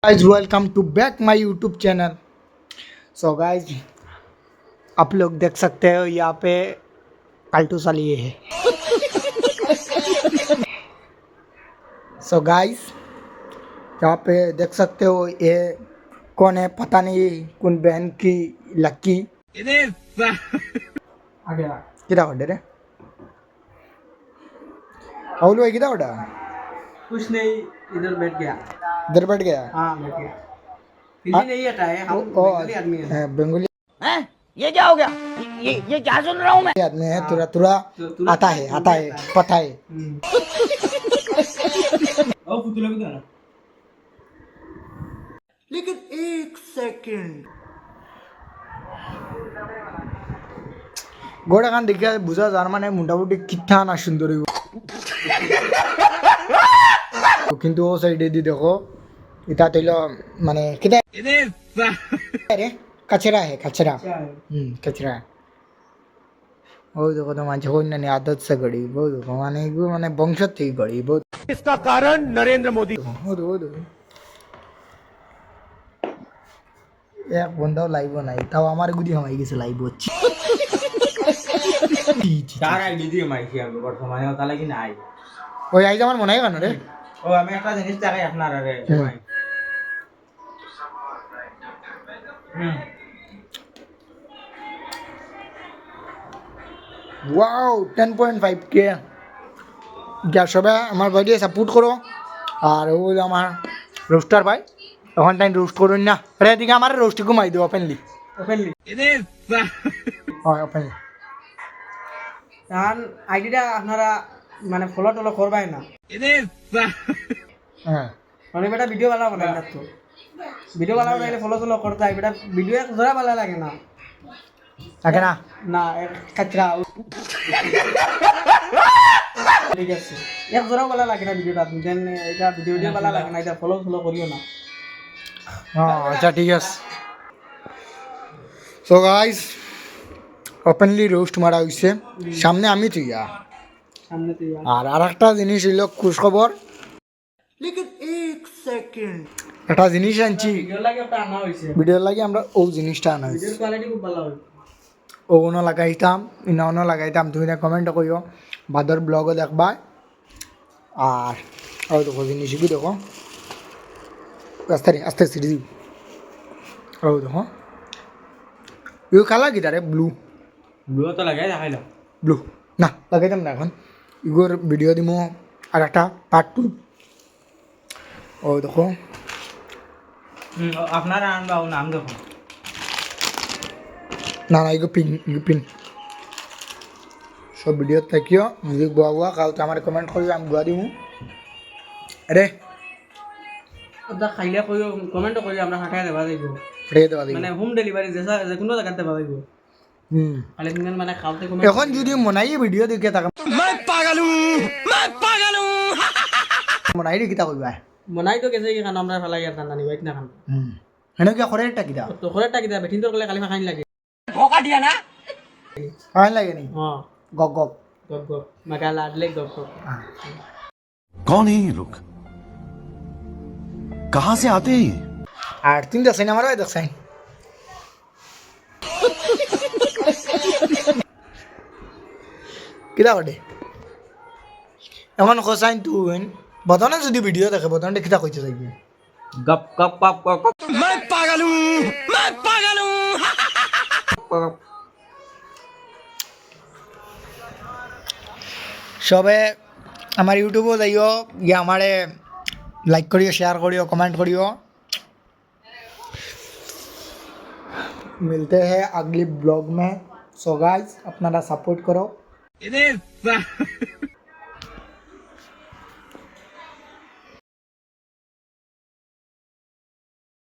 Guys welcome to back my YouTube channel. So guys आप लोग देख सकते हो यहाँ पे पाल्टू सा लिए है। सो गाइज यहाँ पे देख सकते हो ये कौन है पता नहीं, कौन बहन की लक्की किदा ऑर्डर है राहुल भाई किदा ऑर्डर कुछ नहीं, इधर बैठ गया। इधर बैठ गया। हाँ बैठ गया। हिंदी नहीं आता है, हम बंगाली आदमी हैं। बंगाली हैं? ये क्या हो गया? ये क्या सुन रहा हूँ मैं? आदमी है, तुरा तुरा आता है पता है। और पुतला भी था। लेकिन एक सेकंड गोड़ा खान देखिए बुझा जार माने मोटामुटी कितना ना सुंदर কিন্তু ও সাইডে দি দেখো এটা তৈল মানে কিটা রে कचरा है कचरा कचरा वो देखो तो मांझे कोई नहीं आदत से गड़ी वो देखो माने वंशत थी गड़ी बहुत इसका कारण नरेंद्र मोदी। वो एक बंदा लाइव बनाई तब हमारे गुदी हमारी किसे लाइव होची তার আইডি দিয়ে মাইছি আমি বর্তমানে ওটা লাগি নাই। ওই আইজ আমার মনে হয় কেন রে ও আমি একটা জিনিস দেখাই আপনারা রে ভাই। ওয়াও 10.5k যা সবাই আমার ভিডিও সাপোর্ট করো আর ওই আমার রোস্টার ভাই এখন টাইম রোস্ট করুন না রে দিকে আমার রোস্ট ঘুমাই দিও ওপেনলি হয় ওপেনলি তার আইডিটা আপনারা মানে ফলো টলো করবাই না। হ্যাঁ মানে বেটা ভিডিও বানাবো না তো, ভিডিও বানাবো না ফলো টলো করতে হয় বেটা, ভিডিও এক জোড়া ভালো লাগে না থাকে না না কাচরা ঠিক আছে, এক জোড়া ভালো লাগে না ভিডিওটা। আপনি দেন এটা ভিডিও ভালো লাগে না, এটা ফলো ফলো করিও না। হ্যাঁ আচ্ছা ঠিক আছে। সো গাইস ওপেনলি রোস্ট মারা হইছে সামনে আমি তুই সামনে তুই আর আরেকটা জিনিস হইল খুশ খবর লেকিন এক সেকেন্ড একটা জিনিস আনছি ভিডিও লাগে একটা আনা হইছে, ভিডিও লাগে আমরা ও জিনিসটা আনা হইছে ভিডিওর কোয়ালিটি খুব ভালো হয়। ওগুলো লাগাইতাম ইনাও লাগাইতাম তুমি কমেন্ট করিও বাদর ব্লগও দেখবা আর ও দেখো জিনিসগুলো দেখো আস্তে আস্তে সিঁড়ি ও দেখো ইউ কালা কি রে ব্লু ব্লু তো লাগাই দেখাইলাম। ব্লু না লাগাইতাম না এখন ইগোর ভিডিও দিব আর একটা পার্ট 2 ও দেখো আপনারা আনবা ও নাম দেখো না ইগো পিন সব ভিডিও থাকিও যদি বুয়া কাল তো আমার কমেন্ট করিও আমি বুয়া দিমু আরে ওটা খাইলে কইও কমেন্ট করি, আমরা হাঁটাই দেবা দিব, রেখে দেওয়া দিবি মানে হোম ডেলিভারি যে কোনো জায়গাতে দেবা দিব। খালি তুমি মানে খাওয়াতে কোনো এখন যদি মনাই ভিডিও দেখে থাকা मैं पागल हूँ। মনাই রে কিতা কইবা বনাই তো গেছে কি খান আমরা ফেলাই আর দানা নিবাই না খান হেনে কি করে একটা কিতা তো খরে টাকি দেবে কিন্তু কলে খালি খাইন লাগে। धोखा दिया ना? খাই লাগে নি হ্যাঁ গগ গগ গপ গপ মাকা লাডলে গপ গপ। कौन है ये लोग? कहां से आते हैं ये? আর তিন দেখছেন আমার ভাই দেখছেন কিতা করে এমন খসাইন তুই বদনে যদি ভিডিও দেখে বদনে কিতা কইতে থাকবি গপ গপ গপ গপ গপ। मैं पागल हूँ। সবে আমার ইউটিউবও যাইও গিয়ে আমারে লাইক করিও শেয়ার করিও कमेंट करियो। मिलते हैं अगली ब्लॉग में। सो गाइस अपना सपोर्ट करो।